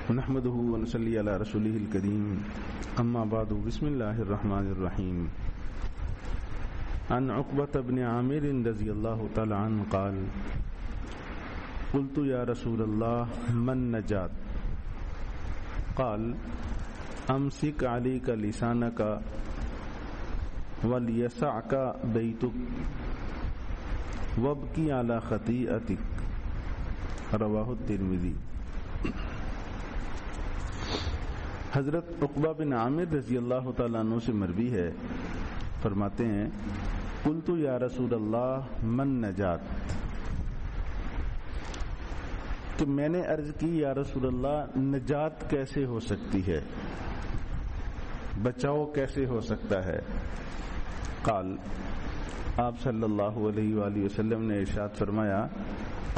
نحمده ونصلي على رسوله الكريم اما بعد بسم الله الرحمن الرحيم عن عقبة بن عامر رضي الله تعالى عنه قال قلت يا رسول الله من نجات قال امسك عليك لسانك وليسعك بيتك وابكي على خطيئتك رواه الترمذی۔ حضرت عقبہ بن عامر رضی اللہ تعالیٰ عنہ سے مروی ہے، فرماتے ہیں قلت یا رسول اللہ من نجات، کہ میں نے عرض کی یا رسول اللہ نجات کیسے ہو سکتی ہے، بچاؤ کیسے ہو سکتا ہے؟ قال، آپ صلی اللہ علیہ وآلہ وسلم نے ارشاد فرمایا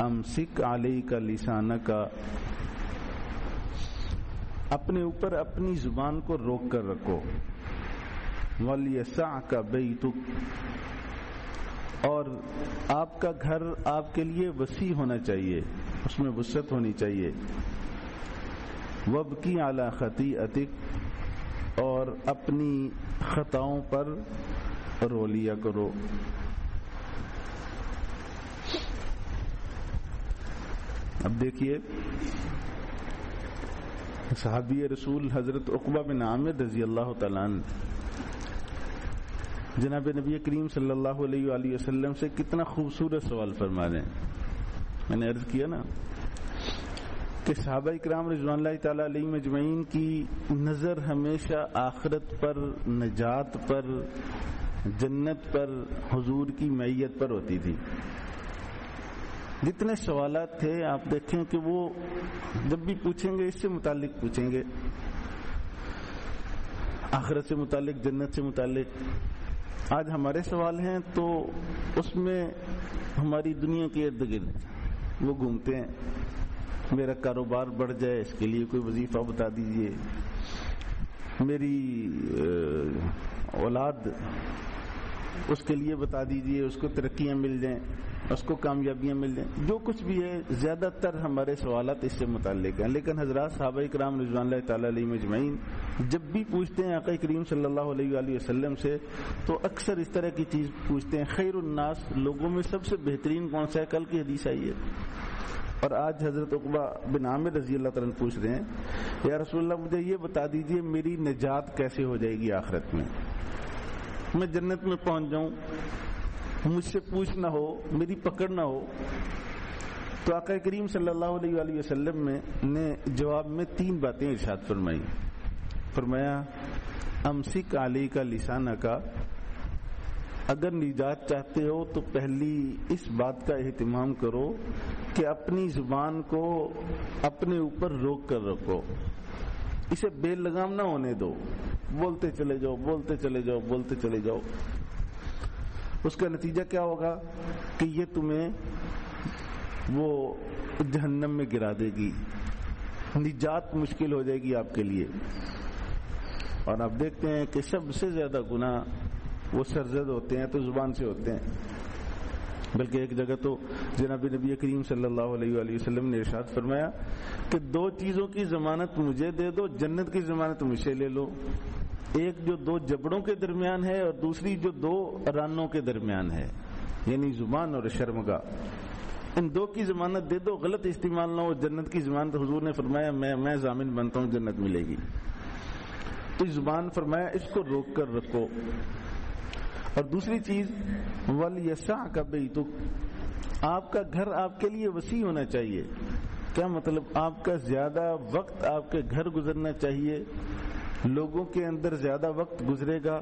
امسک علیک لسانک، اپنے اوپر اپنی زبان کو روک کر رکھو، وَلْيَسَعْكَ بَيْتُكَ، اور آپ کا گھر آپ کے لیے وسیع ہونا چاہیے، اس میں وسعت ہونی چاہیے، وَابْكِي عَلَى خَطِيئَتِكَ، اور اپنی خطاؤں پر رو لیا کرو۔ اب دیکھیے صحابی رسول حضرت عقبہ بن عامر رضی اللہ تعالیٰ عنہ جناب نبی کریم صلی اللہ علیہ وآلہ وسلم سے کتنا خوبصورت سوال فرما رہے ہیں۔ میں نے عرض کیا نا کہ صحابہ کرام رضوان اللہ تعالیٰ علیہم اجمعین کی نظر ہمیشہ آخرت پر، نجات پر، جنت پر، حضور کی معیت پر ہوتی تھی۔ جتنے سوالات تھے آپ دیکھیں کہ وہ جب بھی پوچھیں گے اس سے متعلق پوچھیں گے، آخرت سے متعلق، جنت سے متعلق۔ آج ہمارے سوال ہیں تو اس میں ہماری دنیا کے ارد گرد وہ گھومتے ہیں، میرا کاروبار بڑھ جائے اس کے لیے کوئی وظیفہ بتا دیجئے، میری اولاد اس کے لیے بتا دیجئے، اس کو ترقیاں مل جائیں، اس کو کامیابیاں مل جائیں، جو کچھ بھی ہے زیادہ تر ہمارے سوالات اس سے متعلق ہیں۔ لیکن حضرات صحابہ کرام رضوان اللہ تعالیٰ علیہم اجمعین جب بھی پوچھتے ہیں آقا کریم صلی اللہ علیہ وآلہ وسلم سے تو اکثر اس طرح کی چیز پوچھتے ہیں، خیر الناس، لوگوں میں سب سے بہترین کون سا ہے؟ کل کی حدیث آئی ہے۔ اور آج حضرت عقبہ بن عامر رضی اللہ تعالیٰ عنہ پوچھ رہے ہیں یا رسول اللہ مجھے یہ بتا دیجئے میری نجات کیسے ہو جائے گی آخرت میں جنت میں پہنچ جاؤں، مجھ سے پوچھ نہ ہو، میری پکڑ نہ ہو۔ تو آقا کریم صلی اللہ علیہ وآلہ وسلم نے جواب میں 3 باتیں ارشاد فرمائی۔ فرمایا امسک علیک لسانک، اگر نجات چاہتے ہو تو پہلی اس بات کا اہتمام کرو کہ اپنی زبان کو اپنے اوپر روک کر رکھو، اسے بے لگام نہ ہونے دو، بولتے چلے جاؤ، بولتے چلے جاؤ، بولتے چلے جاؤ۔ اس کا نتیجہ کیا ہوگا کہ یہ تمہیں وہ جہنم میں گرا دے گی، نجات مشکل ہو جائے گی آپ کے لیے۔ اور آپ دیکھتے ہیں کہ سب سے زیادہ گناہ وہ سرزد ہوتے ہیں تو زبان سے ہوتے ہیں، بلکہ ایک جگہ تو جناب نبی کریم صلی اللہ علیہ وآلہ وسلم نے ارشاد فرمایا کہ 2 چیزوں کی ضمانت مجھے دے دو، جنت کی ضمانت مجھ سے لے لو، ایک جو 2 جبڑوں کے درمیان ہے اور دوسری جو 2 رانوں کے درمیان ہے، یعنی زبان اور شرمگاہ، ان 2 کی ضمانت دے دو، غلط استعمال نہ ہو۔ جنت کی ضمانت حضور نے فرمایا میں ضامن بنتا ہوں جنت ملے گی۔ تو زبان فرمایا اس کو روک کر رکھو۔ اور دوسری چیز وَلْيَسَعْكَ بَيْتُكَ، آپ کا گھر آپ کے لیے وسیع ہونا چاہیے۔ کیا مطلب؟ آپ کا زیادہ وقت آپ کے گھر گزرنا چاہیے، لوگوں کے اندر زیادہ وقت گزرے گا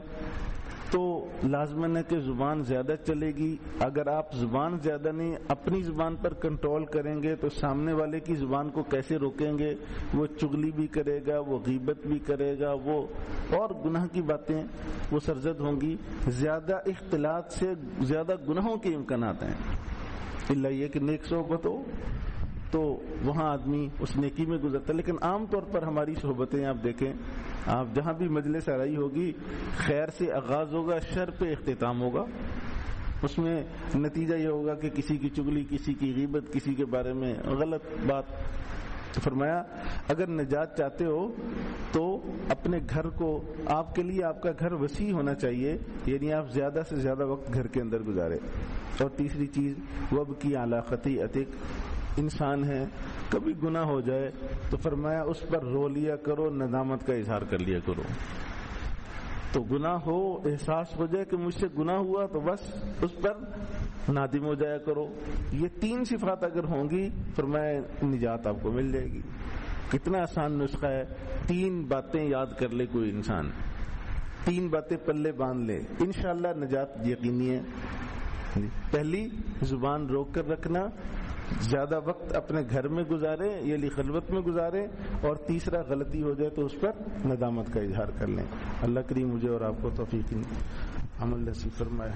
تو لازماً ہے کہ زبان زیادہ چلے گی۔ اگر آپ زبان زیادہ نہیں اپنی زبان پر کنٹرول کریں گے تو سامنے والے کی زبان کو کیسے روکیں گے؟ وہ چغلی بھی کرے گا، وہ غیبت بھی کرے گا، وہ اور گناہ کی باتیں وہ سرزد ہوں گی۔ زیادہ اختلاط سے زیادہ گناہوں کے امکانات ہیں، الا یہ کہ نیک صحبت ہو تو وہاں آدمی اس نیکی میں گزرتا ہے۔ لیکن عام طور پر ہماری صحبتیں آپ دیکھیں، آپ جہاں بھی مجلس آرائی ہوگی خیر سے آغاز ہوگا، شر پہ اختتام ہوگا۔ اس میں نتیجہ یہ ہوگا کہ کسی کی چغلی، کسی کی غیبت، کسی کے بارے میں غلط بات، تو فرمایا اگر نجات چاہتے ہو تو اپنے گھر کو، آپ کے لیے آپ کا گھر وسیع ہونا چاہیے، یعنی آپ زیادہ سے زیادہ وقت گھر کے اندر گزارے. اور تیسری چیز وَابْكِي عَلَىٰ خَطِيئَتِكَ، انسان ہے کبھی گناہ ہو جائے تو فرمایا اس پر رو لیا کرو، ندامت کا اظہار کر لیا کرو. تو گناہ ہو، احساس ہو جائے کہ مجھ سے گناہ ہوا تو بس اس پر نادم ہو جایا کرو. یہ 3 صفات اگر ہوں گی فرمایا نجات آپ کو مل جائے گی. کتنا آسان نسخہ ہے، 3 باتیں یاد کر لے کوئی انسان، 3 باتیں پلے باندھ لے، انشاءاللہ نجات یقینی ہے. پہلی، زبان روک کر رکھنا، زیادہ وقت اپنے گھر میں گزارے یعنی خلوت میں گزارے. اور تیسرا، غلطی ہو جائے تو اس پر ندامت کا اظہار کر لیں. اللہ کریم مجھے اور آپ کو توفیق عمل نصیب فرمائے.